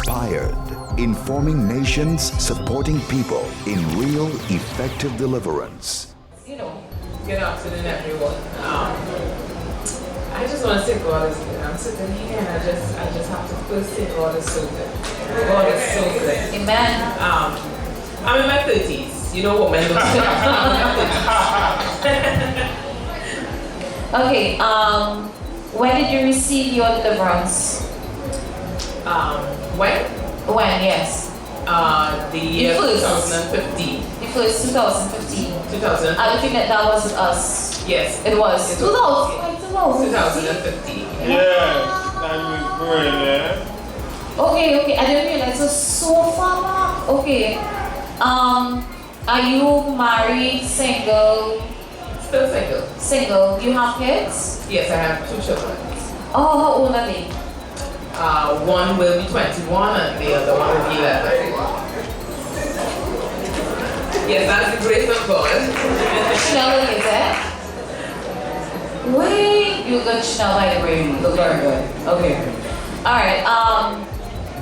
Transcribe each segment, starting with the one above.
inspired, informing nations, supporting people in real, effective deliverance. Good afternoon, everyone. I just want to say God is good. I'm sitting here and I just have to first say God is so good. God is so good. Amen. I'm in my 30s. You know what men don't say. I'm in my 30s. Okay, when did you receive your deliverance? When? When, yes. The year The first. 2015. The first 2015. 2015. I think that was us. Yes. It was. 2015. Yes, that was brilliant. Okay, I didn't realize it was so far back. Okay. Are you married, single? Still single. Single. Do you have kids? Yes, I have 2 children. Oh, how old are they? One will be 21 and the other one will be 11. Yes, that's the grace of God. Chanel, is it? Wait, you got Chanel by the way. You look very good. Okay. Alright,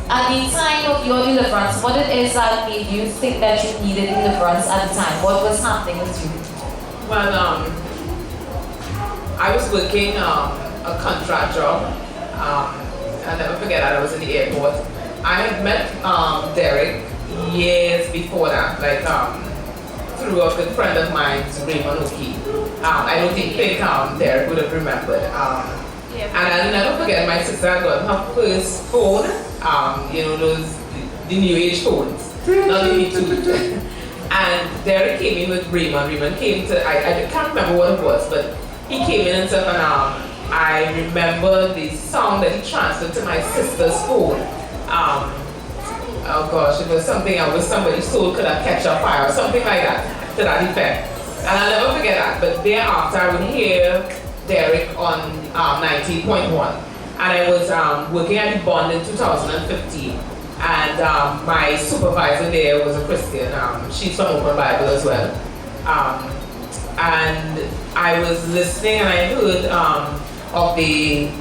at the time of your deliverance, what it is that made you think that you needed deliverance at the time? What was happening with you? Well, I was working a contract job. I'll never forget that. I was in the airport. I had met Derek years before that, like through a good friend of mine, Raymond Oki. I don't think Derek would have remembered. And I'll never forget my sister got her first phone, those the new age phones, not the Me Too. And Derek came in with Raymond. Raymond came to, I can't remember what it was, but he came in and stuff, and I remember the song that he transferred to my sister's phone. Oh gosh, it was something somebody's soul could have catch a fire or something like that, to that effect. And I'll never forget that. But thereafter, I would hear Derek on 19.1. And I was working at the Bond in 2015. And my supervisor there was a Christian. She's from Open Bible as well. And I was listening and I heard of the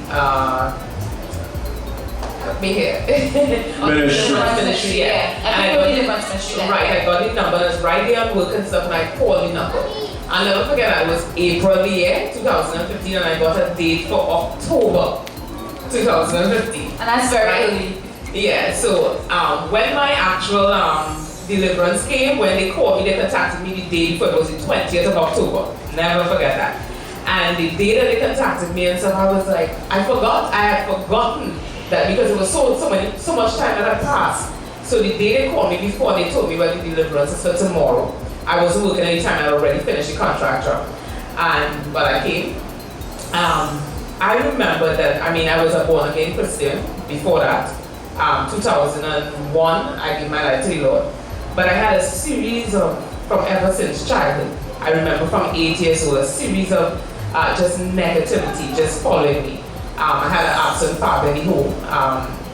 ministry, yeah. I got the number, and it's right there on work and stuff, and I called the number. I'll never forget that. It was April the year 2015, and I got a date for October 2015. And that's very early. Yeah, so when my actual deliverance came, when they called me, they contacted me the day before. It was the 20th of October. Never forget that. And the day that they contacted me and stuff, I was like, I had forgotten that, because it was so much time that had passed. So the day they called me before, they told me about the deliverance is for tomorrow. I wasn't working any time, I had already finished the contract job. But I came. I remember that, I was a born again Christian before that. 2001, I gave my life to the Lord. But I had a series of, from ever since childhood, I remember from 8 years old, a series of just negativity just following me. I had an absent father in the home.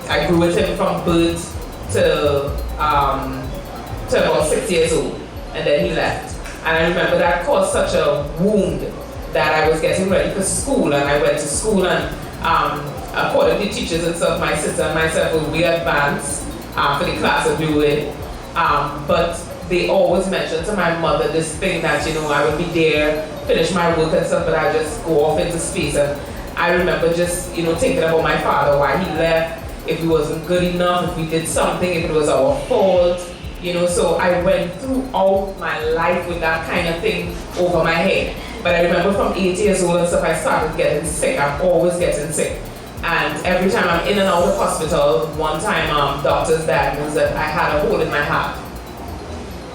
I grew with him from birth to about 6 years old, and then he left. And I remember that caused such a wound that I was getting ready for school, and I went to school, and according to teachers and stuff, my sister and myself were way advanced for the class that we were in. But they always mentioned to my mother this thing that, I would be there, finish my work and stuff, but I just go off into space. And I remember just, thinking about my father, why he left, if he wasn't good enough, if we did something, if it was our fault, So I went through all my life with that kind of thing over my head. But I remember from 8 years old and stuff, I started getting sick. I'm always getting sick. And every time I'm in and out of hospital, one time doctors diagnosed that I had a hole in my heart.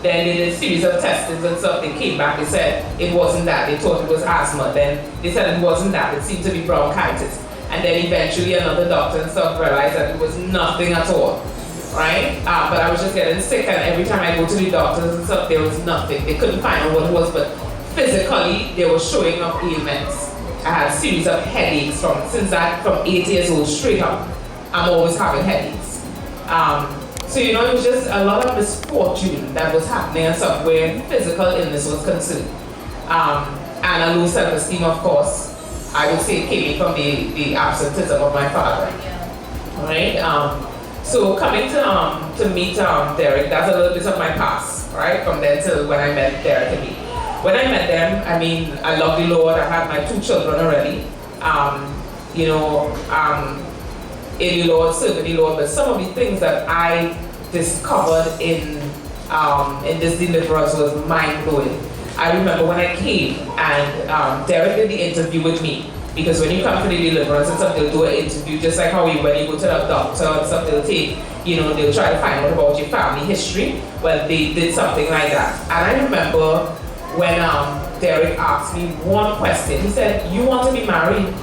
Then they did a series of tests and stuff. They came back, they said it wasn't that. They thought it was asthma. Then they said it wasn't that. It seemed to be bronchitis. And then eventually another doctor and stuff realized that it was nothing at all. Right? But I was just getting sick, and every time I go to the doctors and stuff, there was nothing. They couldn't find out what it was, but physically, they were showing up ailments. I had a series of headaches from 8 years old straight up. I'm always having headaches. So it was just a lot of misfortune that was happening and stuff where physical illness was concerned. And a low self-esteem, of course, I would say came from the absenteeism of my father. Right? So coming to meet Derek, that's a little bit of my past, right? From then till when I met Derek and me. When I met them, I mean, I love the Lord. I had my 2 children already. In the Lord, serving the Lord. But some of the things that I discovered in this deliverance was mind-blowing. I remember when I came and Derek did the interview with me. Because when you come for the deliverance and stuff, they'll do an interview just like how when you go to the doctor and stuff, they'll take, they'll try to find out about your family history. Well, they did something like that. And I remember when Derek asked me one question. He said, "You want to be married?"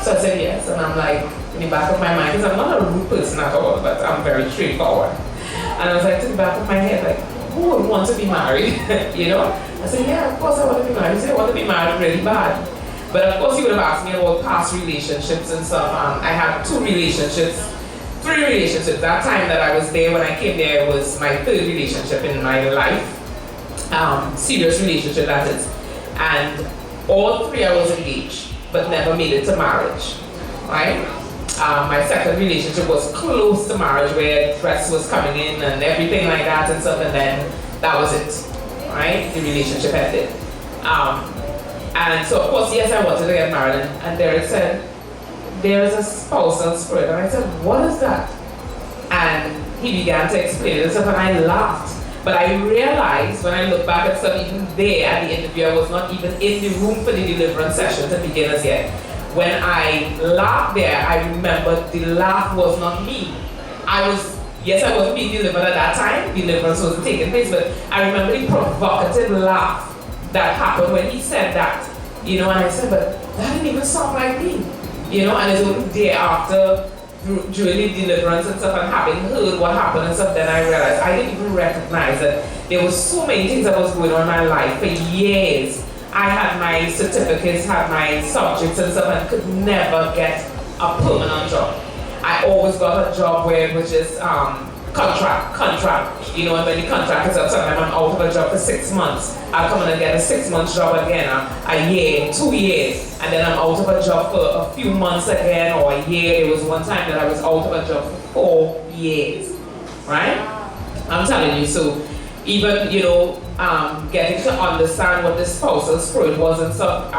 So I said yes. And I'm like, in the back of my mind, because I'm not a rude person at all, but I'm very straightforward. And I was like, to the back of my head, like, who would want to be married? I said, yeah, of course I want to be married. He said, I want to be married really bad. But of course, he would have asked me about past relationships and stuff. I had 3 relationships. That time that I was there, when I came there, was my 3rd relationship in my life. Serious relationship, that is. And all 3 I was engaged, but never made it to marriage, right? My 2nd relationship was close to marriage, where dress was coming in and everything like that and stuff, and then that was it, right? The relationship ended. And so, of course, yes, I wanted to get married. And Derek said, there is a spousal spirit. And I said, what is that? And he began to explain it and stuff, and I laughed. But I realized when I look back at stuff, even there at the interview, I was not even in the room for the deliverance session to begin as yet. When I laughed there, I remember the laugh was not me. I was being delivered at that time. Deliverance wasn't taking place, but I remember the provocative laugh that happened when he said that, and I said, but that didn't even sound like me, and it's only day after during the deliverance and stuff and having heard what happened and stuff, then I realized I didn't even recognize that there was so many things that was going on in my life for years. I had my certificates, had my subjects and stuff, and could never get a permanent job. I always got a job where it was just contract, and when the contract is up, sometimes I'm out of a job for 6 months. I'll come in and get a 6-month job again, a year, 2 years, and then I'm out of a job for a few months again, or a year. There was one time that I was out of a job for 4 years, right? I'm telling you, so even, getting to understand what the spousal spirit was and stuff,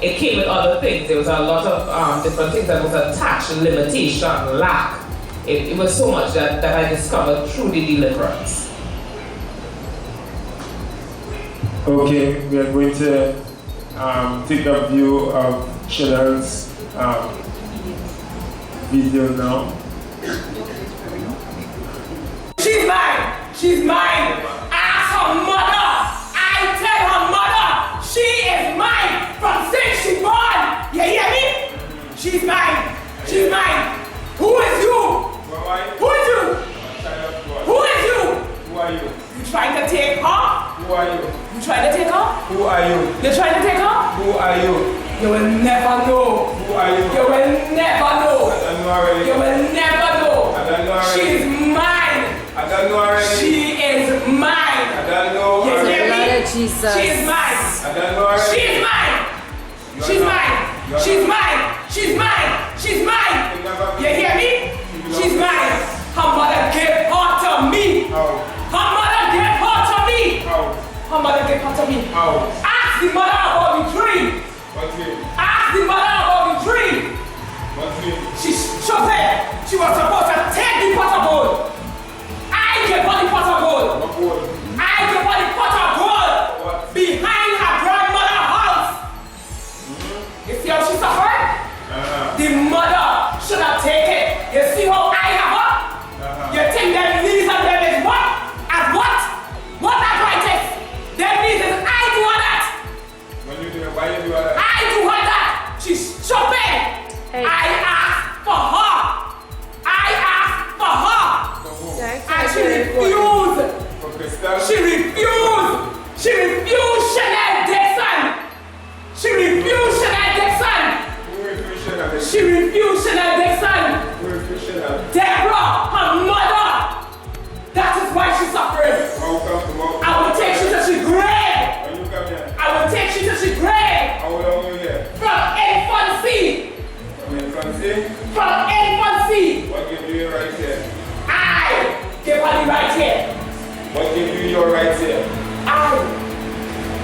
it came with other things. There was a lot of different things that was attached, limitation, lack. It was so much that I discovered through the deliverance. Okay, we are going to take a view of Channel's video now. She's mine! She's mine! Ask her mother! I tell her mother! She is mine! From since she born! You hear me? She's mine! She's mine! Who is you? Who is you? Who is you? Who are you? You trying to take her? Who are you? You trying to take her? Who are you? You're trying to take her? Who are you? You will never know. Who are you? You will never know. I don't know already. You will never know. I don't know already. She's mine. I don't know already. She is mine. I don't know You already. hear me? Blood of Jesus. She is mine. I don't know already. She's mine. She's mine. She's mine. She's mine. She's mine. You hear me? She's mine. Her mother gave her to me. How? Her mother gave her to me. How? Her mother gave her to me. How? Ask the mother about the dream. What dream? Ask the mother about the dream. What dream? She said she was supposed to take the pot of gold. I gave her the pot of gold. What word? I gave her the pot of gold What? behind her grandmother's house. You see how she suffered? The mother should have taken it. You see how I have her? You think them knees and them is what? At what? What arthritis? Them knees is I do her that. When you do it, why you do that? I do her that. She's shopping. Hey. I asked for her. I What give you your rights here?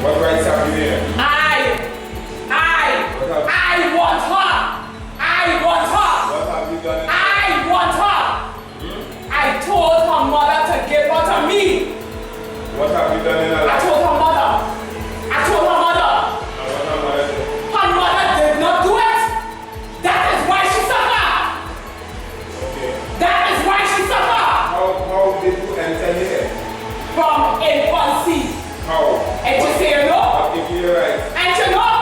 What rights have you here? I want her. I want her. What have you done? I want her. I told her mother to give her to me. What have you done in her I life? told her mother. I told her mother. And what her mother did? Her mother did not do it. That is why she suffered. Okay. That is why she suffered. How did you enter here? From infancy. How? And you say you know? What give you your rights? And you know?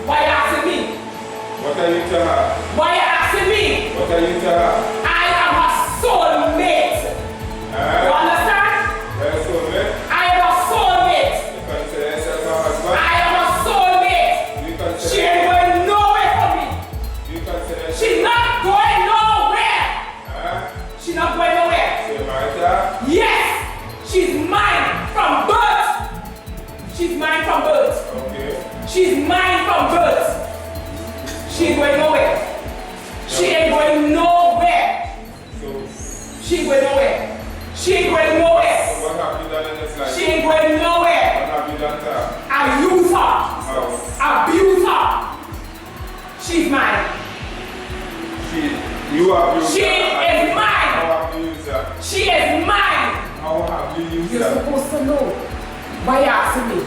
Why you asking me? What are you to her? Why you asking me? What are you to her? I am her soulmate. You understand? You're a soulmate? I am a soulmate. You consider yourself a husband? I am a soulmate. You consider She ain't going nowhere for me. You consider yourself She's not going nowhere. She's not going nowhere. So you're married to her? Yes, she's mine from birth. She's mine from birth. Okay. She's mine from birth. She ain't going nowhere. She ain't going nowhere. So She ain't going nowhere. She ain't going nowhere. what have you done in this life? She ain't going nowhere. What have you done to her? I use her. How? Abuse her. She's mine. You abuse She her. is mine. How have you used her? She is mine. How have you used You're her? supposed to know. Why you asking me?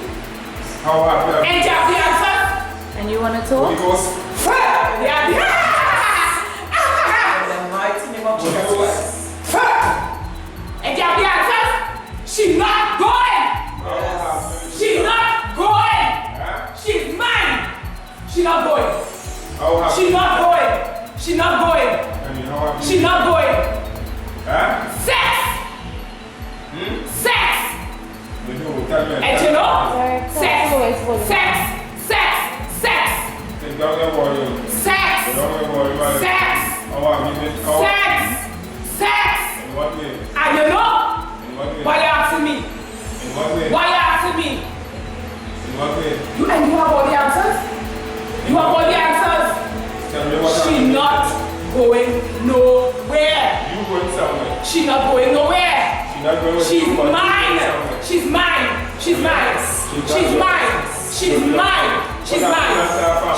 How have you? And you have the answer? And you want to talk? Because You have the And you have the answer? She's not going. She's not going. She's mine. She's not going. how have She's not going. She's not going. I mean, how have you? She's not going. Sex. Sex. You know, tell me. And you know? Sex. Take down your volume. Sex. Take down your volume. Sex. How have you been? How? Sex. In what way? And you know? In what way? Why you asking me? In what way? Why you asking me? In what way? And you have all the answers? You have all the answers? Tell me what She's happened. not going nowhere. You going somewhere. She's not going nowhere. She's not going with She's you, but you mine. going somewhere. She's mine. She's mine. She's mine. She's mine. She's mine.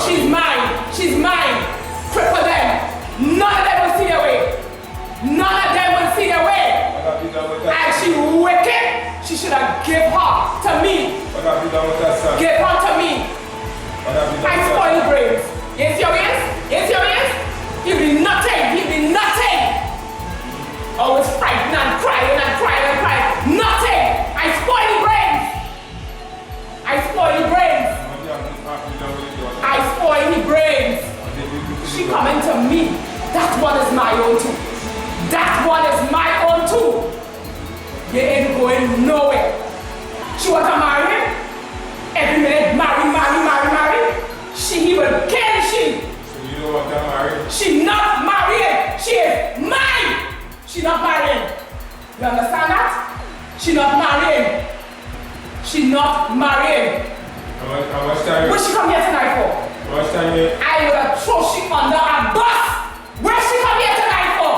She's mine. She's mine. Cripple them. None of them will see their way. None of them will see their way. What have you done with that? And she wicked. She should have give her to me. What have you done with that son? Give her to me. What have you done I with spoil that? the brains. Yes, your ears? Yes, your ears? He'll be nothing. He'll be nothing. Always frightened and crying and crying and crying. Nothing. I spoil the brains. I spoil the brains. What have you done with your daughter? I spoil the brains. What did you do to She the coming to me. That one is my own too. That one is my own too. You ain't going nowhere. She want to marry him. Every minute, marry. He will kill she. So you don't want to marry? She not marrying. She is mine. She not marrying. You understand that? She not marrying. She not marrying. How much time? What she come here tonight for? How much time you? I will throw she under a bus. Where she come here tonight for?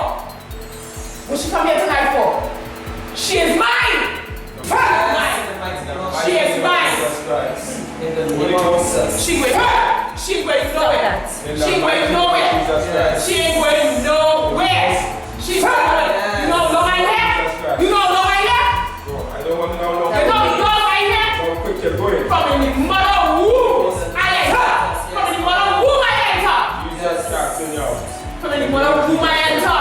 What she come here tonight for? She is mine. She is mine. In the name of Jesus. She going nowhere. She going nowhere. She going nowhere. She ain't going nowhere. She going. You know long I here? You know long I here? I don't want to know long. You know long I here? How quick you're going? From the mother womb I enter. From the mother womb I enter. Jesus starts in your house. From the mother womb I enter.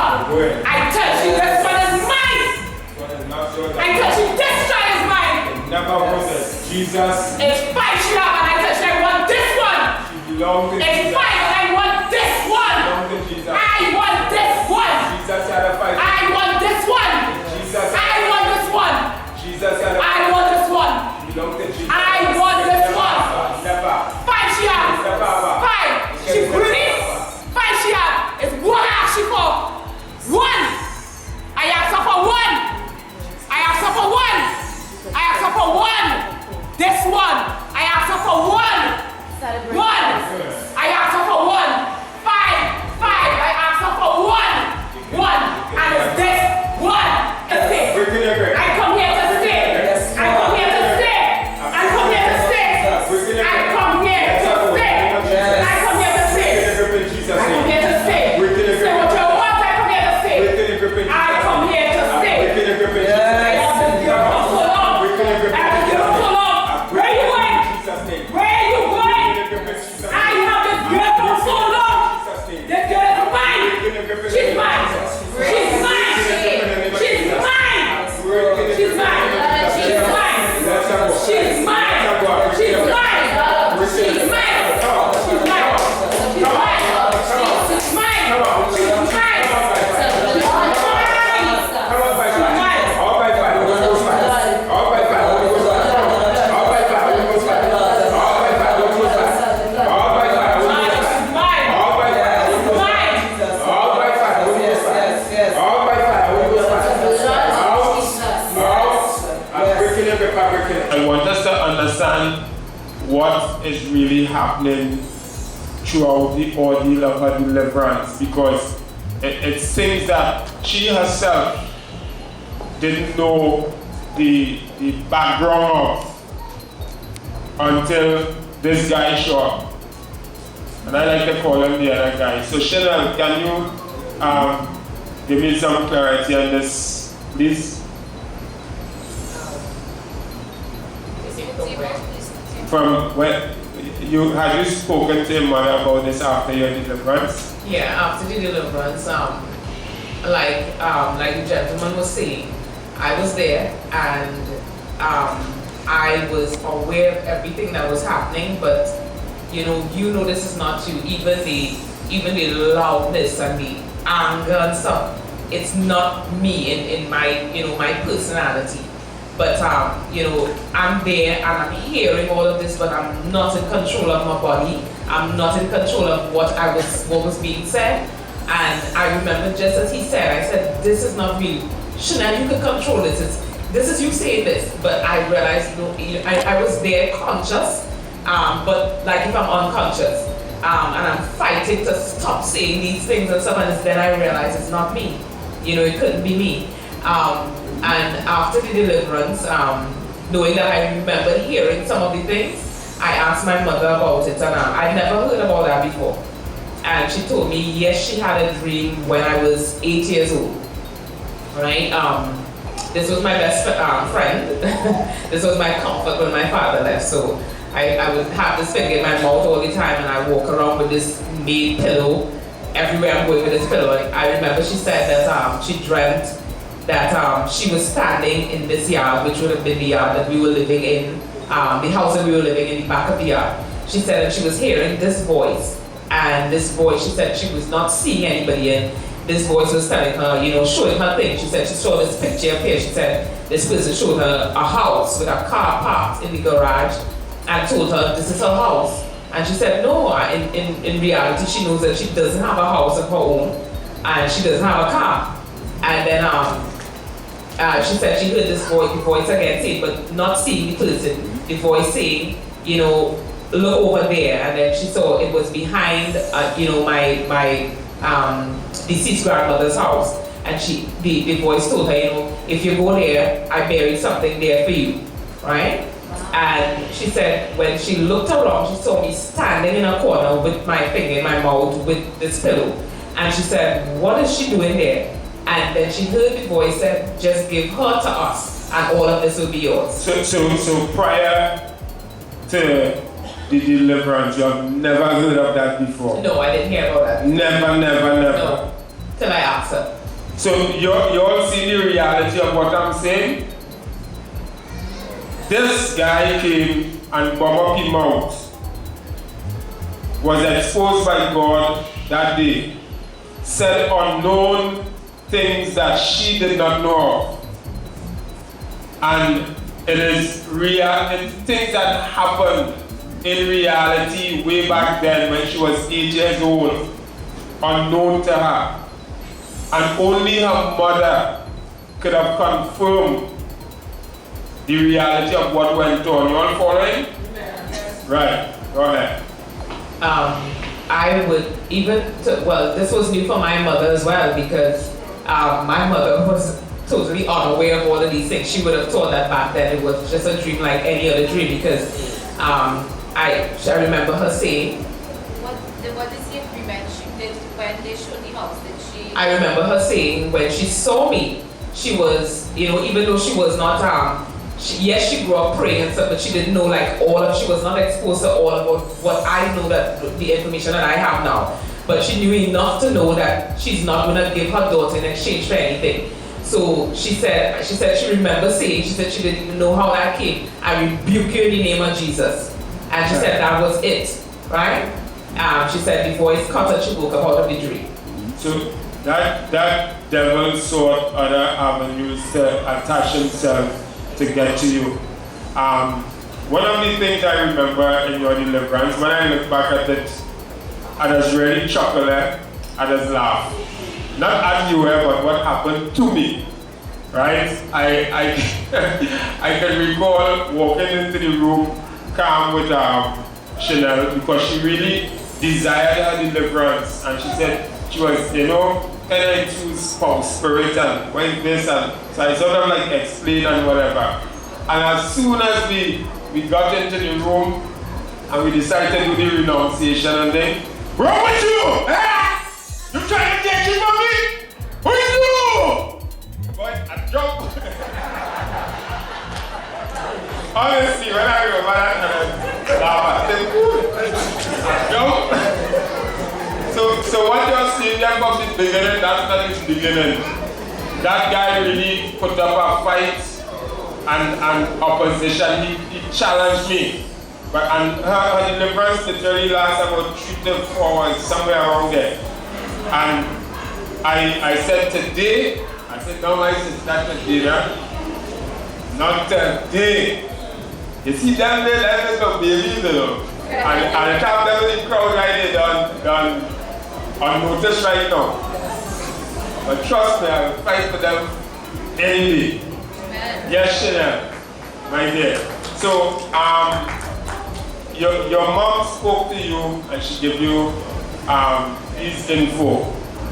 I tell you this one is mine. What is not yours? I tell you this child is mine. Never was it. Jesus. It's five she have and I tell you I want this one. She belongs to It's Jesus. five and I want this one. Belongs to Jesus. I want this one. Jesus had a fight. I want this one. Jesus. I want this one. Jesus had a I want this one. belongs to Jesus. I want this one. Never. Five she have. Five. She greedy. Five she have. It's one I ask you for. One. I ask her for one. I ask her for one. I ask her for one. This one. I ask her for one. One. I ask her propagate. I want us to understand what is really happening throughout the ordeal of her deliverance, because it's things that she herself didn't know the background of until this guy showed up. And I like to call him the other guy. So Chanel, can you give me some clarity on this, please? From when had you spoken to your mother about this after your deliverance? Yeah, after the deliverance, like the gentleman was saying, I was there and I was aware of everything that was happening, but you know this is not you. Even the loudness and the anger and stuff, it's not me in my my personality. But I'm there and I'm hearing all of this, but I'm not in control of my body. I'm not in control of what was being said. And I remember just as he said, I said, this is not me. Chanel, you can control this. This is you saying this. But I realized, I was there conscious, but like if I'm unconscious, and I'm fighting to stop saying these things and stuff, and then I realized it's not me. It couldn't be me. And after the deliverance, knowing that I remember hearing some of the things, I asked my mother about it, and I'd never heard about that before. And she told me, yes, she had a dream when I was 8 years old, right? This was my best friend. This was my comfort when my father left. So I would have this finger in my mouth all the time, and I walk around with this made pillow everywhere I'm going with this pillow. I remember she said that she dreamt that she was standing in this yard, which would have been the yard that we were living in, the house that we were living in the back of the yard. She said that she was hearing this voice, and this voice, she said she was not seeing anybody, and this voice was telling her, showing her things. She said she saw this picture up here. She said this person showed her a house with a car parked in the garage and told her this is her house. And she said no, in reality she knows that she doesn't have a house of her own and she doesn't have a car. And then she said she heard this voice again saying, but not seeing the person, the voice saying, look over there. And then she saw it was behind, my deceased grandmother's house. And the voice told her, if you go there, I buried something there for you, right? And she said when she looked around, she saw me standing in a corner with my finger in my mouth with this pillow. And she said, what is she doing there? And then she heard the voice said, just give her to us and all of this will be yours. So prior to the deliverance, you have never heard of that before? No, I didn't hear about that. Never. No, till I asked her. So you all see the reality of what I'm saying? This guy came and Bob him out, was exposed by God that day, said unknown things that she did not know of. And it is things that happened in reality way back then when she was 8 years old, unknown to her. And only her mother could have confirmed the reality of what went on. You all following? Right, go ahead. I would this was new for my mother as well, because my mother was totally unaware of all of these things. She would have thought that back then it was just a dream like any other dream, because I remember her saying, what is the agreement she did when they showed the house? I remember her saying when she saw me, she was, even though she was not, yes, she grew up praying and stuff, but she didn't know she was not exposed to all of what I know, that the information that I have now. But she knew enough to know that she's not going to give her daughter in exchange for anything. So she said she remembers saying, she said she didn't even know how that came. I rebuke you in the name of Jesus. And she said that was it, right? She said the voice cut and she woke up out of the dream. So that devil sought other avenues to attach himself to get to you. One of the things I remember in your deliverance, when I look back at it, I just really chuckle, I just laugh. Not at you, but what happened to me, right? I can recall walking into the room calm with Chanel because she really desired her deliverance, and she said she was, kind of into spirit and went this, and so I sort of like explained and whatever. And as soon as we got into the room and we decided to do the renunciation and then, wrong with you? Ah! You trying to take it from me? What you do? Boy, I jumped. Honestly, when I remember that, I jumped. So what you're seeing there from the beginning, that's not the beginning. That guy really put up a fight and opposition. He challenged me. And her deliverance literally lasts about 3 to 4 hours, somewhere around there. And I said today, no, my sister, today, not today. You see them there, that's little babies, And the top level in the crowd right there done unnoticed right now. But trust me, I will fight for them any day. Yes, Chanel, my dear. So, your mom spoke to you and she gave you this info,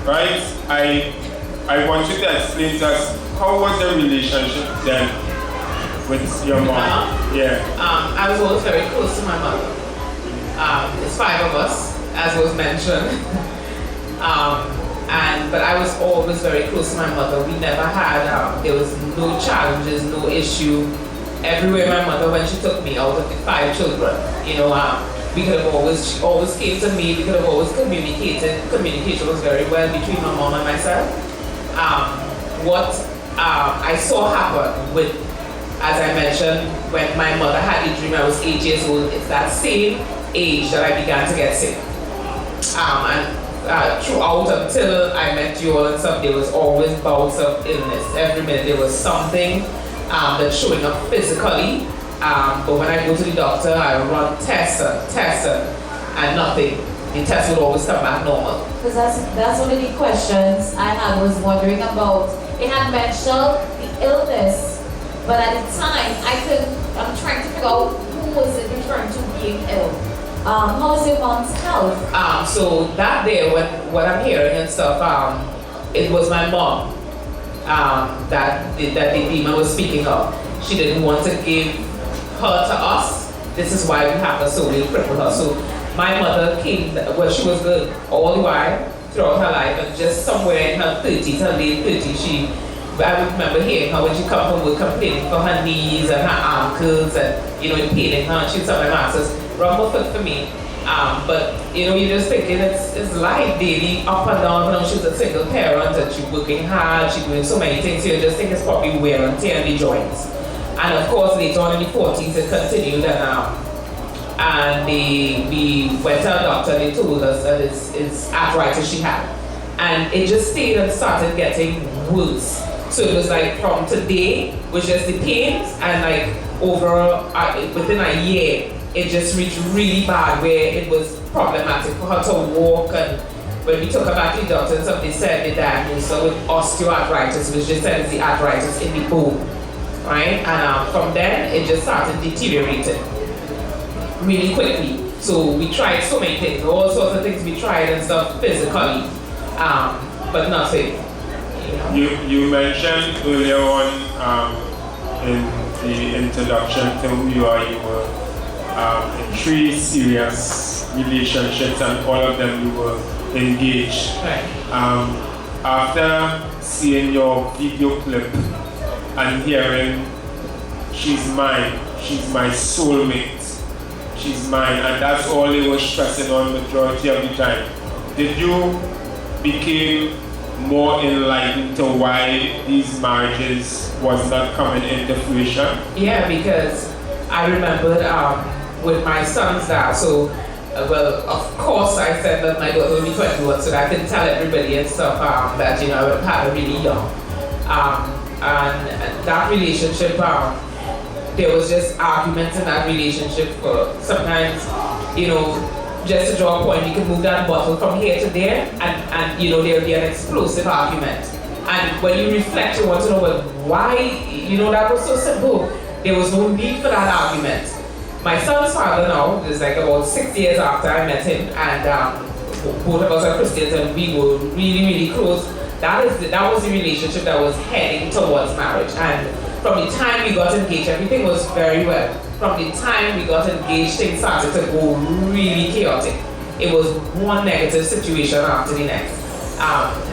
right? I want you to explain to us, how was the relationship then with your mom? Yeah. I was always very close to my mother. There's 5 of us, as was mentioned. But I was always very close to my mother. We never had, there was no challenges, no issue. Everywhere my mother, when she took me out of the 5 children, we could have she always came to me, we could have always communicated. Communication was very well between my mom and myself. What I saw happen with, as I mentioned, when my mother had a dream, I was 8 years old. It's that same age that I began to get sick. Throughout until I met you all and stuff, there was always bouts of illness. Every minute there was something that's showing up physically. But when I go to the doctor, I run tests and nothing. The test would always come back normal. Because that's one of the questions I was wondering about. It had mentioned the illness, but at the time I'm trying to figure out who was it referring to being ill. How is your mom's health? So that day, what I'm hearing and stuff, it was my mom that the demon was speaking of. She didn't want to give her to us. This is why we have her, so we'll cripple her. So my mother came, she was good all the while throughout her life, and just somewhere in her 30s, her late 30s, I remember hearing her when she come from work complaining for her knees and her ankles and, it paining her, and she'd tell my masters, rumble foot for me. But, you're just thinking it's life daily, up and down. She's a single parent and she's working hard, she's doing so many things, so you just think it's probably wear and tear in the joints. And of course, later on in the 40s, it continued, and we went to a doctor, they told us that it's arthritis she had. And it just stayed and started getting worse. So it was like from today, was just the pains, and like within a year, it just reached really bad where it was problematic for her to walk. And when we took her back to the doctor and stuff, they said they diagnosed her with osteoarthritis, which just said it's the arthritis in the bone, right? And from then, it just started deteriorating really quickly. So we tried so many things, all sorts of things we tried and stuff physically, but nothing. You mentioned earlier on in the introduction to who you are, you were in 3 serious relationships and all of them you were engaged. Right. After seeing your video clip and hearing, she's mine, she's my soulmate, she's mine, and that's all they were stressing on majority of the time, did you become more enlightened to why these marriages was not coming into fruition? Yeah, because I remembered with my son's dad, so of course I said that my daughter will be 21, so that I can tell everybody and stuff that I would have had her really young. And that relationship, there was just arguments in that relationship for sometimes, just to draw a point, you can move that bottle from here to there and there'll be an explosive argument. And when you reflect, you want to know, well, why, that was so simple. There was no need for that argument. My son's father now is like about 6 years after I met him, and both of us are Christians, and we were really, really close. That was the relationship that was heading towards marriage. And from the time we got engaged, everything was very well. From the time we got engaged, things started to go really chaotic. It was one negative situation after the next.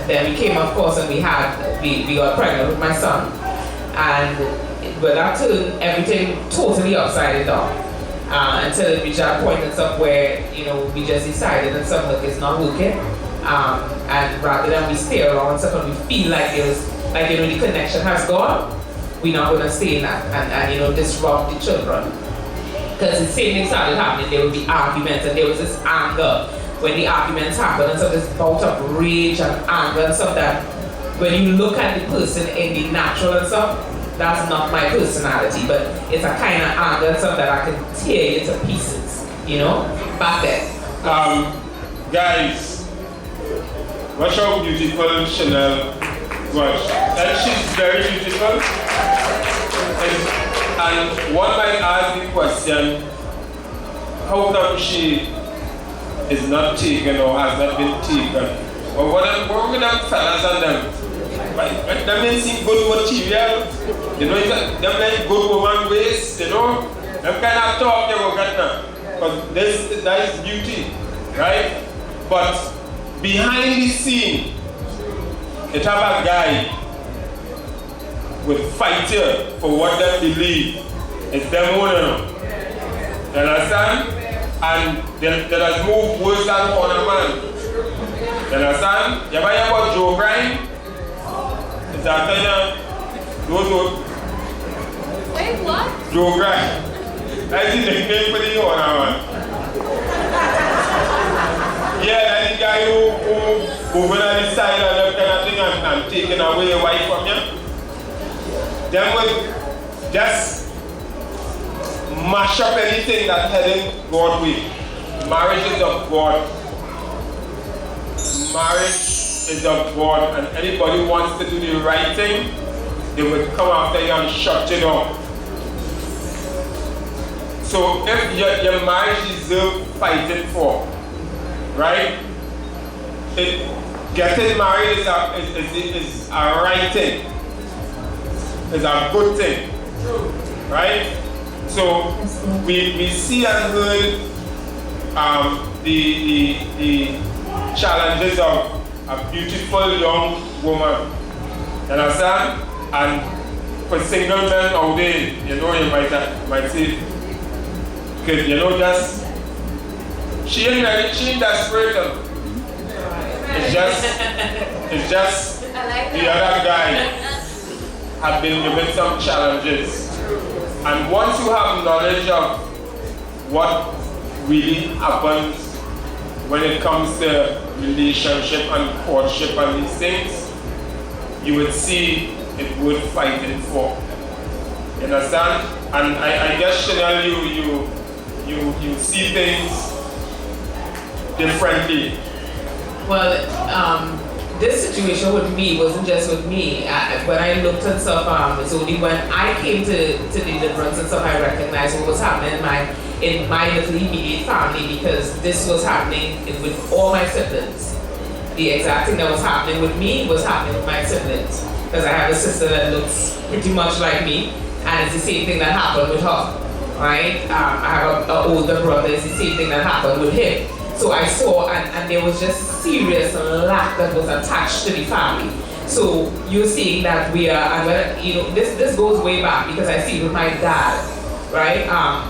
Then we came, of course, and we got pregnant with my son. But that turned everything totally upside down. Until it reached that point and stuff where, we just decided that something is not working. And rather than we stay around and stuff and we feel like the connection has gone, we're not going to stay in that and disrupt the children. Because the same thing started happening. There would be arguments and there was this anger when the arguments happened, and so this bout of rage and anger and stuff that when you look at the person in the natural and stuff, that's not my personality, but it's a kind of anger and stuff that I can tear you to pieces, back then. Guys, watch how beautiful Chanel was. And she's very beautiful. And one might ask the question, how come she is not taken or has not been taken? Or what with them fellas and them? Them may seem good material, them like good woman ways, them kind of talk they will get now. Because that is beauty, right? But behind the scene, it have a guy with fighter for what they believe. It's them own. You understand? And there is more worse than on a man. You understand? You ever hear about Joe Grind? It's a kind of those. Wait, what? Joe Grind. That's the nickname for the owner, man. Yeah, that's the guy who moving on the side and that kind of thing and taking away your wife from you. Them will just mash up anything that's heading God's way. Marriage is of God. Marriage is of God, and anybody who wants to do the right thing, they will come after you and shut you down. So if your marriage deserves fighting for, right? Getting married is a right thing. It's a good thing, right? So we see and heard the challenges of a beautiful young woman. You understand? And for single men out there, you might say, just she ain't desperate. It's just the other guy had been given some challenges. And once you have knowledge of what really happens when it comes to relationship and courtship and these things, you would see it worth fighting for. You understand? And I guess, Chanel, you see things differently. Well, this situation with me wasn't just with me. When I looked and stuff, it's only when I came to deliverance and stuff, I recognized what was happening in my little immediate family, because this was happening with all my siblings. The exact thing that was happening with me was happening with my siblings. Because I have a sister that looks pretty much like me, and it's the same thing that happened with her, right? I have an older brother, it's the same thing that happened with him. So I saw, and there was just serious lack that was attached to the family. So you're seeing that we are, and this goes way back, because I see it with my dad, right?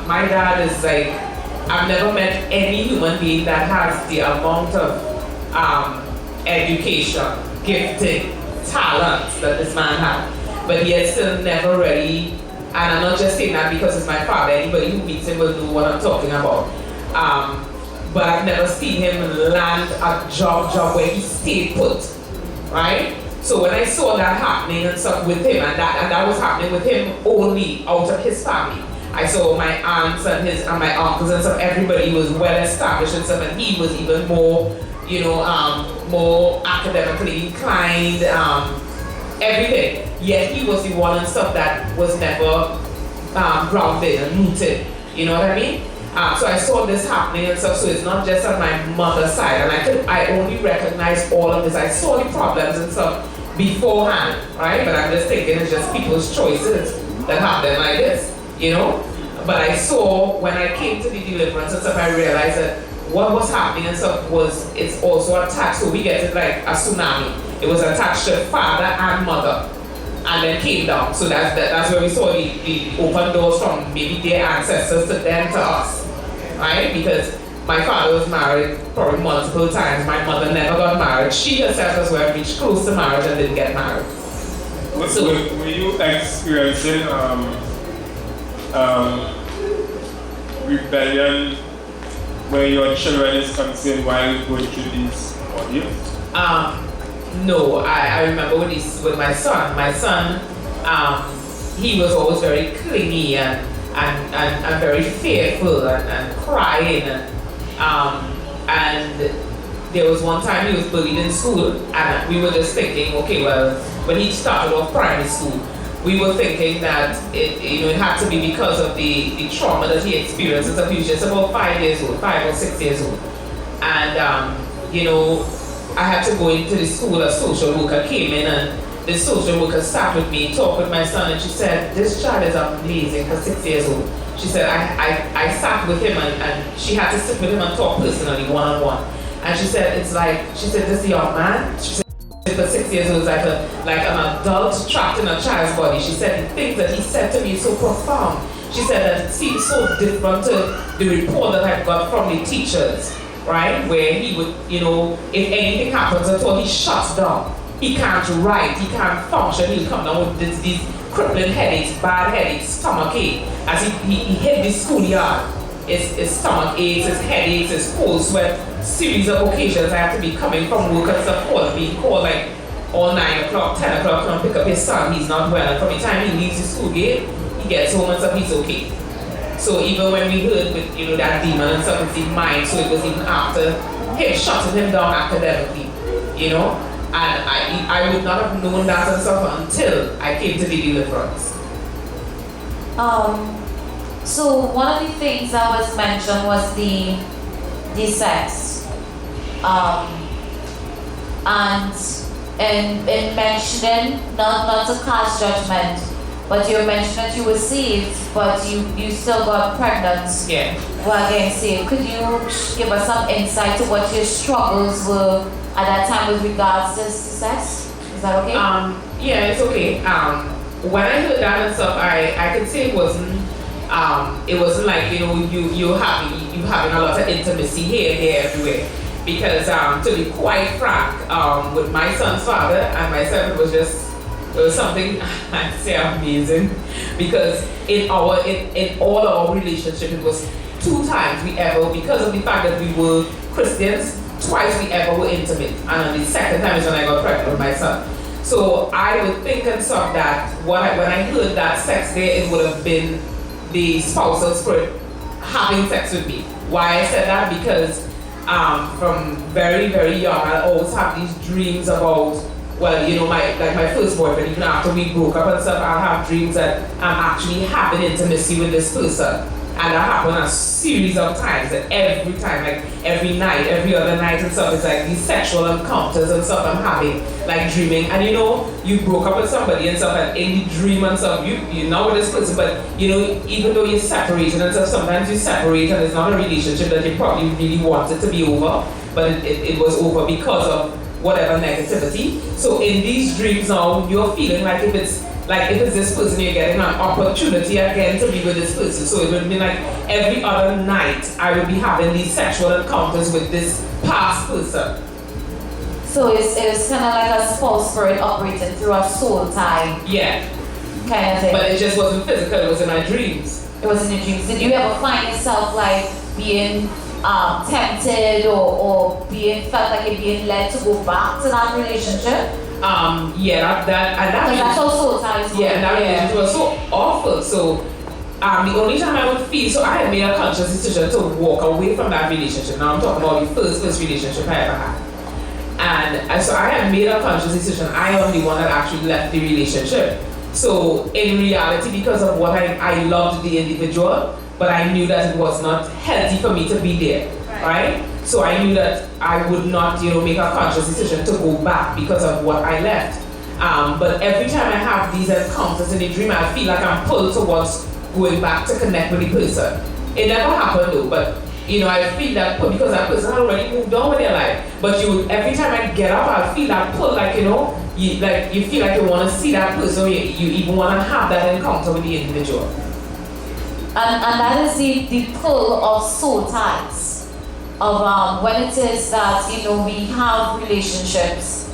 My dad is like, I've never met any human being that has the amount of education, gifting, talent that this man had. But he has still never really, and I'm not just saying that because it's my father, anybody who meets him will know what I'm talking about. But I've never seen him land a job where he stayed put, right? So when I saw that happening and stuff with him, and that was happening with him only out of his family. I saw my aunts and my uncles and stuff, everybody was well established and stuff, and he was even more, more academically inclined, everything. Yet he was the one and stuff that was never grounded and rooted. You know what I mean? So I saw this happening and stuff. So it's not just on my mother's side, and I only recognized all of this. I saw the problems and stuff beforehand, right? But I'm just thinking it's just people's choices that happen like this, you know. But I saw when I came to the deliverance and stuff, I realized that what was happening and stuff it's also attached. So we get it like a tsunami. It was attached to father and mother, and then came down. So that's where we saw the open doors from maybe their ancestors to them to us, right? Because my father was married probably multiple times. My mother never got married. She herself as well reached close to marriage and didn't get married. So, were you experiencing rebellion where your children is concerned while going through these ordeals? No, I remember with my son. My son, he was always very clingy and very fearful and crying and there was one time he was bullied in school, and we were just thinking, okay, well, when he started off primary school, we were thinking that it had to be because of the trauma that he experienced. So he was just about 5 or 6 years old. And, I had to go into the school. A social worker came in, and the social worker sat with me, talked with my son, and she said, this child is amazing for 6 years old. She said, I sat with him, and she had to sit with him and talk personally, one-on-one. And she said, this young man, she said, for 6 years old, like an adult trapped in a child's body. She said, the things that he said to me is so profound. She said that it seems so different to the report that I got from the teachers, right? Where he would, if anything happens at all, he shuts down. He can't write, he can't function, he'll come down with these crippling headaches, bad headaches, stomach ache. As he hit the schoolyard, his stomach aches, his headaches, his cold sweat. Series of occasions I have to be coming from work and stuff, being called like all 9 o'clock, 10 o'clock, come pick up his son, he's not well. And from the time he leaves the school gate, he gets home and stuff, he's okay. So even when we heard with, that demon and stuff, it's the mind, so it was even after him shutting him down academically, And I would not have known that and stuff until I came to the deliverance. So one of the things that was mentioned was the sex. And in mentioning, not to cast judgment, but you mentioned that you were saved, but you still got pregnant. Yeah. While getting saved. Could you give us some insight to what your struggles were at that time with regards to sex? Is that okay? Yeah, it's okay. When I heard that and stuff, I could say it wasn't like you having a lot of intimacy here, there, everywhere. Because to be quite frank, with my son's father and myself, it was something I'd say amazing. Because in all our relationship, it was 2 times we ever, because of the fact that we were Christians, twice we ever were intimate. And the second time is when I got pregnant with my son. So I would think and stuff that when I heard that sex there, it would have been the spousal spirit having sex with me. Why I said that? Because from very, very young, I always have these dreams about, my first boyfriend, even after we broke up and stuff, I'll have dreams that I'm actually having intimacy with this person. And that happened a series of times, and every time, like every night, every other night and stuff, it's like these sexual encounters and stuff I'm having, like dreaming. And you broke up with somebody and stuff, and in the dream and stuff, you're not with this person, but even though you're separated and stuff, sometimes you separate and it's not a relationship that you probably really wanted to be over, but it was over because of whatever negativity. So in these dreams now, you're feeling like if it's this person, you're getting an opportunity again to be with this person. So it would be like every other night I would be having these sexual encounters with this past person. So it's kind of like a spouse spirit operating through a soul tie. Yeah. Kind of thing. But it just wasn't physical, it was in my dreams. It was in your dreams. Did you ever find yourself like being tempted or felt like you're being led to go back to that relationship? That's also ties. Yeah, and that relationship was so awful. So the only time I would feel, so I had made a conscious decision to walk away from that relationship. Now I'm talking about the first relationship I ever had. And so I had made a conscious decision. I am the one that actually left the relationship. So in reality, because of what I loved the individual, but I knew that it was not healthy for me to be there, right? So I knew that I would not, make a conscious decision to go back because of what I left. But every time I have these encounters in the dream, I feel like I'm pulled towards going back to connect with the person. It never happened though, but I feel that pull because that person had already moved on with their life. But every time I get up, I feel that pull, you feel like you want to see that person, you even want to have that encounter with the individual. And that is the pull of soul ties. Of when it is that, we have relationships,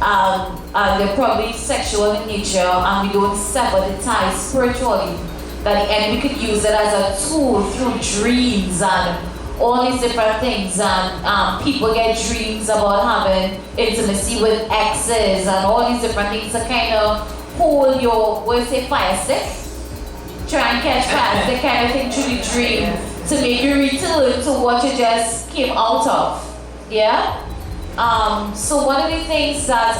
and they're probably sexual in nature, and we don't sever the ties spiritually, that the enemy could use it as a tool through dreams and all these different things, and people get dreams about having intimacy with exes and all these different things to kind of hold your, fire stick? Try and catch fire stick kind of thing through the dream to make you return to what you just came out of. Yeah? So one of the things that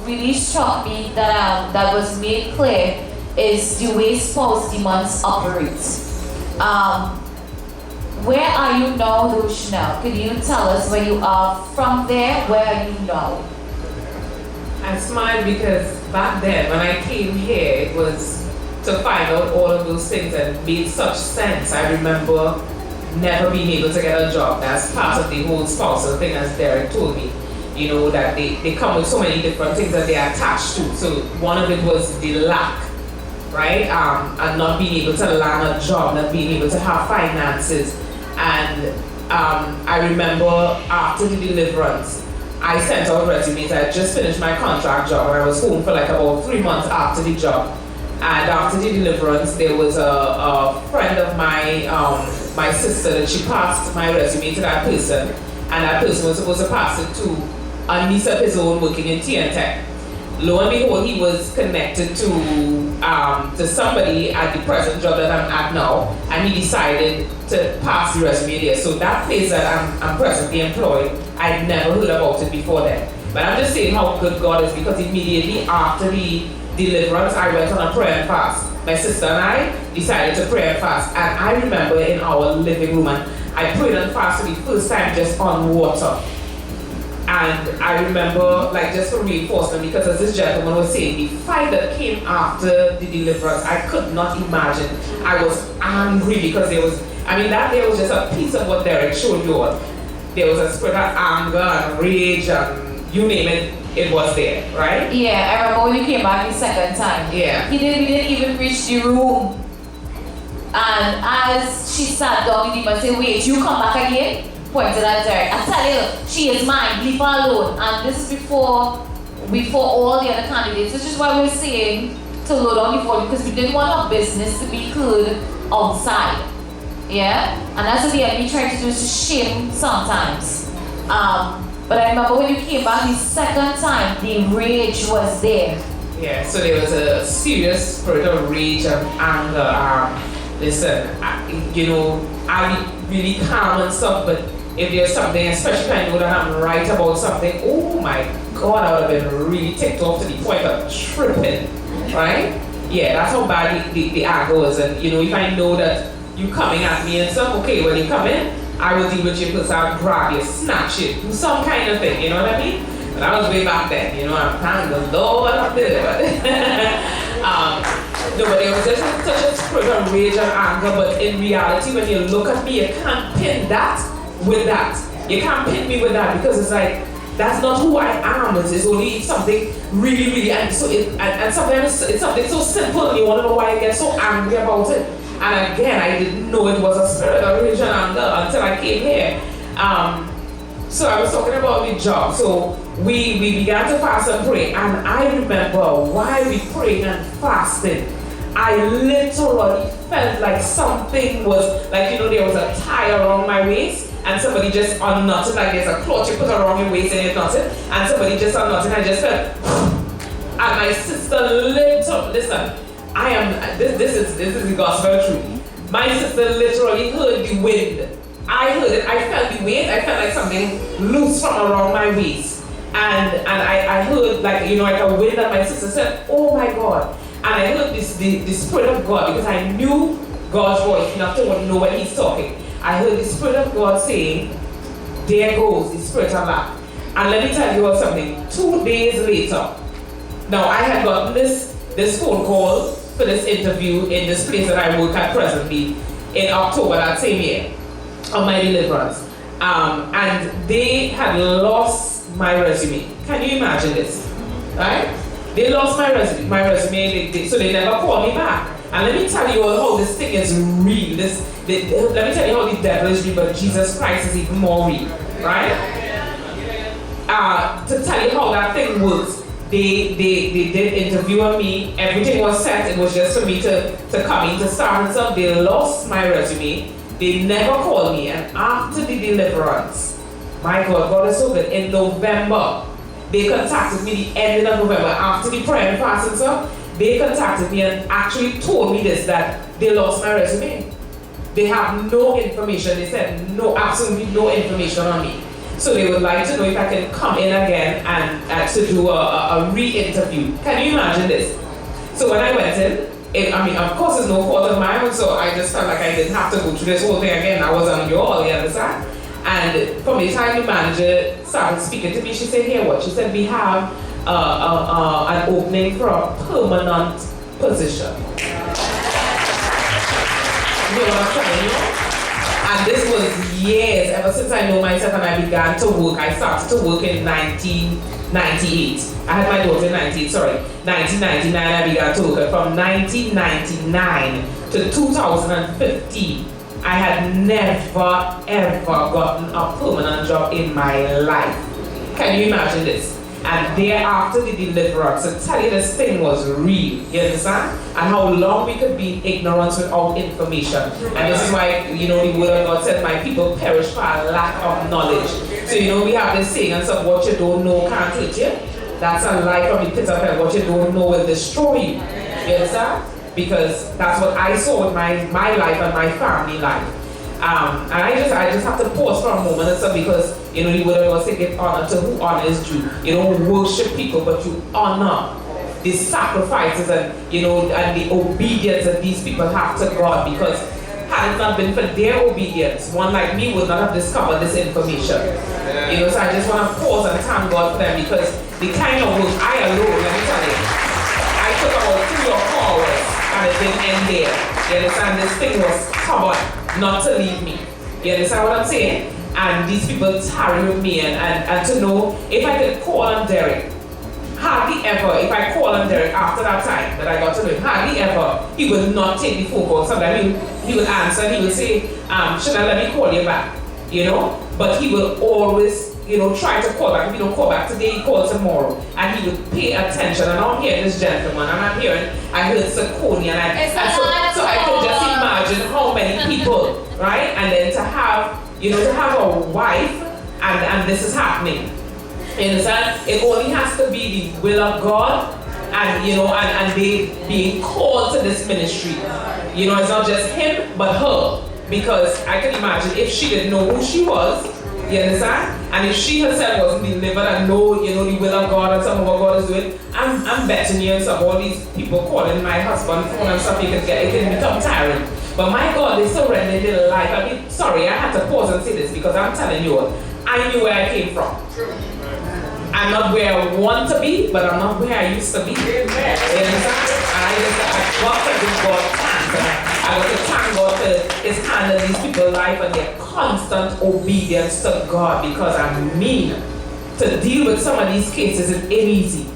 really struck me that was made clear is the way spouse demons operate. Where are you now, though, Chanel? Can you tell us where you are from there? Where are you now? I smiled because back then, when I came here, it was to find out all of those things and made such sense. I remember never being able to get a job. That's part of the whole spousal thing, as Derek told me. That they come with so many different things that they're attached to. So one of it was the lack, right? And not being able to land a job, not being able to have finances. And I remember after the deliverance, I sent out resumes. I had just finished my contract job and I was home for like about 3 months after the job. And after the deliverance, there was a friend of my sister, that she passed my resume to that person, and that person was supposed to pass it to a niece of his own working in TNTech. Lo and behold, he was connected to somebody at the present job that I'm at now, and he decided to pass the resume there. So that place that I'm presently employed, I'd never heard about it before then. But I'm just saying how good God is, because immediately after the deliverance, I went on a prayer and fast. My sister and I decided to pray and fast, and I remember in our living room, and I prayed and fasted the first time just on water. And I remember, just for reinforcement, because as this gentleman was saying, the fight that came after the deliverance, I could not imagine. I was angry because that day was just a piece of what Derek showed you all. There was a spirit of anger and rage and you name it, it was there, right? Yeah, I remember when you came back the second time. Yeah. We didn't even reach the room. And as she sat down, the demon said, wait, you come back again? Pointed at Derek. I tell you, she is mine, leave her alone. And this is before all the other candidates, which is why we're saying to load on the phone, because we didn't want our business to be heard outside. Yeah? And that's what the enemy tried to do, is to shame sometimes. But I remember when you came back the second time, the rage was there. Yeah, so there was a serious spirit of rage and anger. Listen, I'll be really calm and stuff, but if there's something, especially if I know that I'm right about something, oh my God, I would have been really ticked off to the point of tripping, right? Yeah, that's how bad the anger was. And if I know that you coming at me and stuff, okay, when you come in, I will deal with you because I'll grab you, snatch you, do some kind of thing, you know what I mean? But that was way back then, I'm thank the Lord I'm delivered. No, but there was just such a spirit of rage and anger, but in reality, when you look at me, you can't pin that with that. You can't pin me with that, because it's like, that's not who I am. It's only something really, really, and sometimes it's something so simple, and you want to know why I get so angry about it. And again, I didn't know it was a spirit of rage and anger until I came here. So I was talking about the job. So we began to fast and pray, and I remember while we prayed and fasted, I literally felt like something was, there was a tie around my waist, and somebody just unknotted, like there's a cloth you put around your waist and it's knotted, and somebody just unknotted, and I just felt, and my sister listen, this is the gospel truth. My sister literally heard the wind. I heard it, I felt the wind, I felt like something loose from around my waist. And I heard, like, you know, like a wind, and my sister said, oh my God. And I heard the Spirit of God, because I knew God's voice enough to know when He's talking. I heard the Spirit of God saying, there goes the spirit of lack. And let me tell you all something. 2 days later, now I had gotten this phone call for this interview in this place that I work at presently in October that same year of my deliverance. And they had lost my resume. Can you imagine this? Right? They lost my resume, so they never called me back. And let me tell you all how this thing is real. Let me tell you how the devil is real, but Jesus Christ is even more real. Right? To tell you how that thing works, they did interview on me. Everything was set. It was just for me to come in to start and stuff. They lost my resume. They never called me. And after the deliverance, my God, God is so good. In November, they contacted me the ending of November after the prayer and fast and stuff. They contacted me and actually told me this, that they lost my resume. They have no information. They said no, absolutely no information on me. So they would like to know if I can come in again and to do a re-interview. Can you imagine this? So when I went in, I mean, of course it's no fault of mine, so I just felt like I didn't have to go through this whole thing again. I was on you all, you understand? And from the time the manager started speaking to me, she said, here what? She said, we have an opening for a permanent position. You know what I'm telling you? And this was years, ever since I know myself and I began to work. I started to work in 1998. I had my daughter in 1999 I began to work. From 1999 to 2015, I had never ever gotten a permanent job in my life. Can you imagine this? And thereafter the deliverance, to tell you this thing was real, you understand? And how long we could be in ignorance without information. And this is why, you know, the word of God said, my people perish for a lack of knowledge. So, you know, we have this saying, and so what you don't know can't hurt you. That's a lie from the pit of hell. What you don't know will destroy you. You understand? Because that's what I saw with my life and my family life. And I just have to pause for a moment and stuff, because, you know, the word of God says give honor to who honor is due. You don't worship people, but you honor the sacrifices and, you know, and the obedience that these people have to God, because had it not been for their obedience, one like me would not have discovered this information. You know, so I just want to pause and thank God for them, because the kind of work I alone, let me tell you, I took about 3 or 4 hours and it didn't end there. You understand? This thing was covered not to leave me. You understand what I'm saying? And these people tarry with me and to know if I could call on Derek, hardly ever, if I call on Derek after that time that I got to know him, hardly ever, he will not take the phone call. Sometimes he will answer and he will say, should I let me call you back? You know? But he will always, you know, try to call back. If you don't call back today, he calls tomorrow. And he would pay attention. And I'm hearing this gentleman, and I heard Sakoni, and so I could just imagine how many people, right? And then to have, you know, to have a wife, and this is happening. You understand? It only has to be the will of God, and, you know, and they being called to this ministry. You know, it's not just him, but her. Because I can imagine if she didn't know who she was, you understand? And if she herself wasn't delivered and know, you know, the will of God and some of what God is doing, I'm betting you and some all these people calling my husband phone and stuff, it can become tiring. But my God, they surrendered their life. I mean, sorry, I had to pause and say this, because I'm telling you all, I knew where I came from. I'm not where I want to be, but I'm not where I used to be. You understand? And I got to give God thanks. I want to thank God for His hand in these people's life and their constant obedience to God, because I mean, to deal with some of these cases is easy.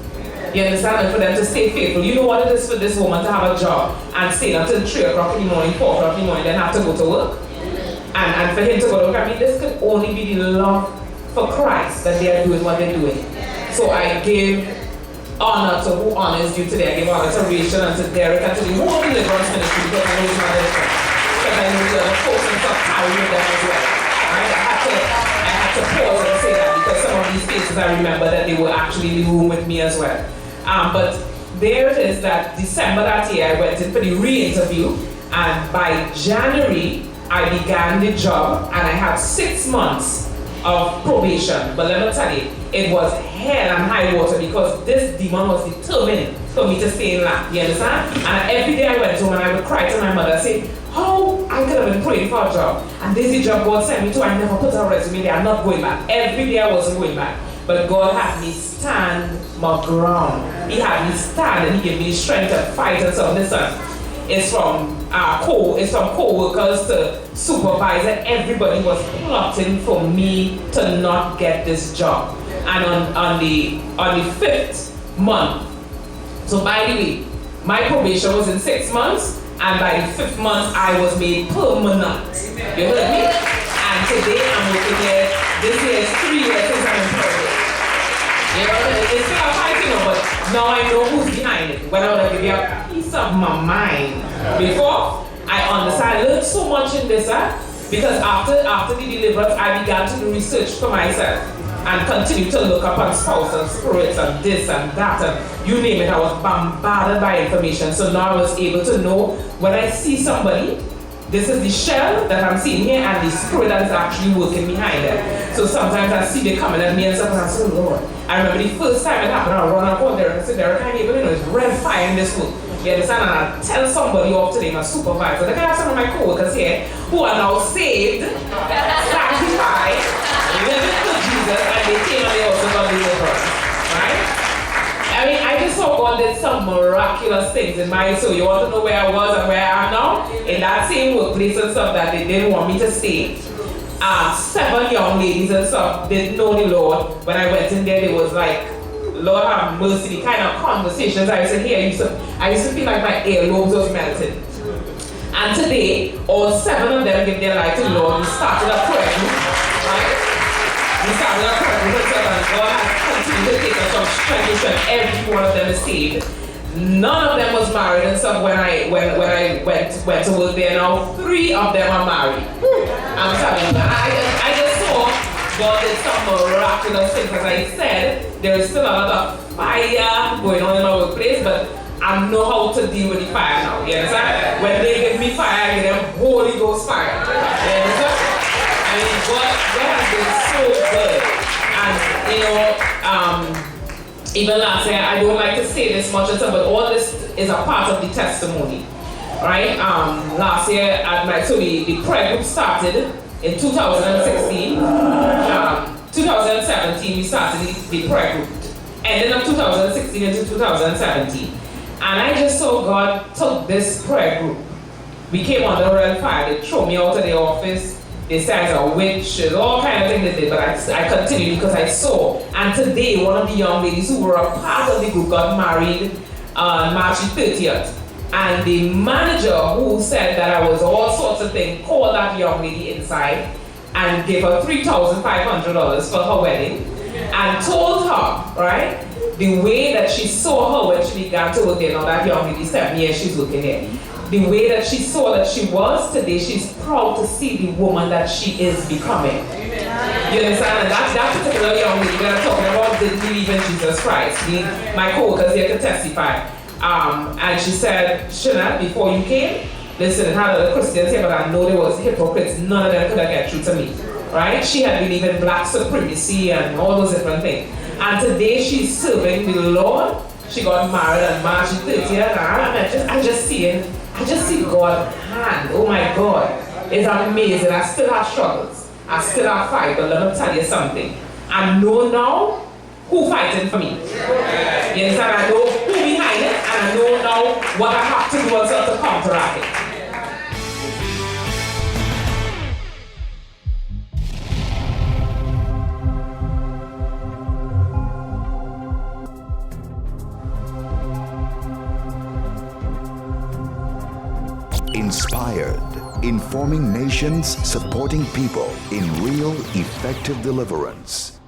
You understand? And for them to stay faithful. You know what it is for this woman to have a job and stay until 3 o'clock in the morning, 4 o'clock in the morning, then have to go to work? And for him to go to work, I mean, this could only be the love for Christ that they are doing what they're doing. So I give honor to who honor is due today. I give honor to Rachel and to Derek and to the whole deliverance ministry, because I know it's not their friend. Because I know the other folks and stuff carry with them as well. Right? I had to pause and say that, because some of these cases I remember that they were actually in the room with me as well. But there it is that December that year I went in for the re-interview, and by January I began the job, and I had 6 months of probation. But let me tell you, it was hell and high water because this demon was determined for me to stay in line. You understand? And every day I went home and I would cry to my mother and say, how I could have been praying for a job. And this is the job God sent me to. I never put a resume there. I'm not going back. Every day I wasn't going back. But God had me stand my ground. He had me stand and He gave me the strength to fight and so listen. It's from co-workers to supervisor. Everybody was plotting for me to not get this job. And on the 5th month, so by the way, my probation was in 6 months, and by the 5th month, I was made permanent. You heard me? And today I'm working there. This year is 3 years since I'm in prison. You know, it's still a fighting, but now I know who's behind it. When I want to give you a piece of my mind. Before, I understand, I learned so much in this, because after the deliverance, I began to do research for myself and continue to look up on spouses and spirits and this and that and you name it. I was bombarded by information. So now I was able to know when I see somebody, this is the shell that I'm seeing here and the spirit that is actually working behind it. So sometimes I see they coming at me and stuff and I say, oh Lord. I remember the first time it happened, I run up on there and say, there can't even, it's red fire in this food. You understand? And I tell somebody off today, my supervisor, like I have some of my co-workers here who are now saved, sanctified, living for Jesus, and they came and they also got deliverance. Right? I mean, I just saw God did some miraculous things in my soul. You want to know where I was and where I am now? In that same workplace and stuff that they didn't want me to stay. 7 young ladies and stuff didn't know the Lord. When I went in there, they was like, Lord have mercy, the kind of conversations I used to hear. I used to feel like my earlobes was melting. And today, all 7 of them gave their life to the Lord. We started a prayer group, right? We started a prayer group and God has continued to take us from strength to strength. Every one of them is saved. None of them was married and stuff when I went to work there. Now 3 of them are married. I'm telling you, I just saw God did some miraculous things. As I said, there is still a lot of fire going on in my workplace, but I know how to deal with the fire now. You understand? When they give me fire, I give them Holy Ghost fire. You understand? I mean, God has been so good. And you know, even last year, I don't like to say this much, but all this is a part of the testimony. Right? Last year at the prayer group started in 2016. 2017 we started the prayer group. Ended up 2016 into 2017. And I just saw God took this prayer group. We came under real fire. They threw me out of the office. They said I was a witch, all kind of things they did, but I continued because I saw. And today, one of the young ladies who were a part of the group got married on March 30th. And the manager who said that I was all sorts of things called that young lady inside and gave her $3,500 for her wedding and told her, right, the way that she saw her when she began to work there. Now that young lady, 7 years she's working there. The way that she saw that she was today, she's proud to see the woman that she is becoming. Amen. You understand? And that particular young lady that I'm talking about didn't believe in Jesus Christ. My co-workers here can testify. And she said, Chanel, before you came, listen, I had other Christians here, but I know there was hypocrites. None of them could have get through to me. Right? She had believed in black supremacy and all those different things. And today she's serving the Lord. She got married on March 30th. And I just see God's hand. Oh my God. It's amazing. I still have struggles. I still have fight. But let me tell you something. I know now who fighting for me. You understand? I know who behind it. And I know now what I have to do also to counteract it. Inspired, informing nations, supporting people in real, effective deliverance.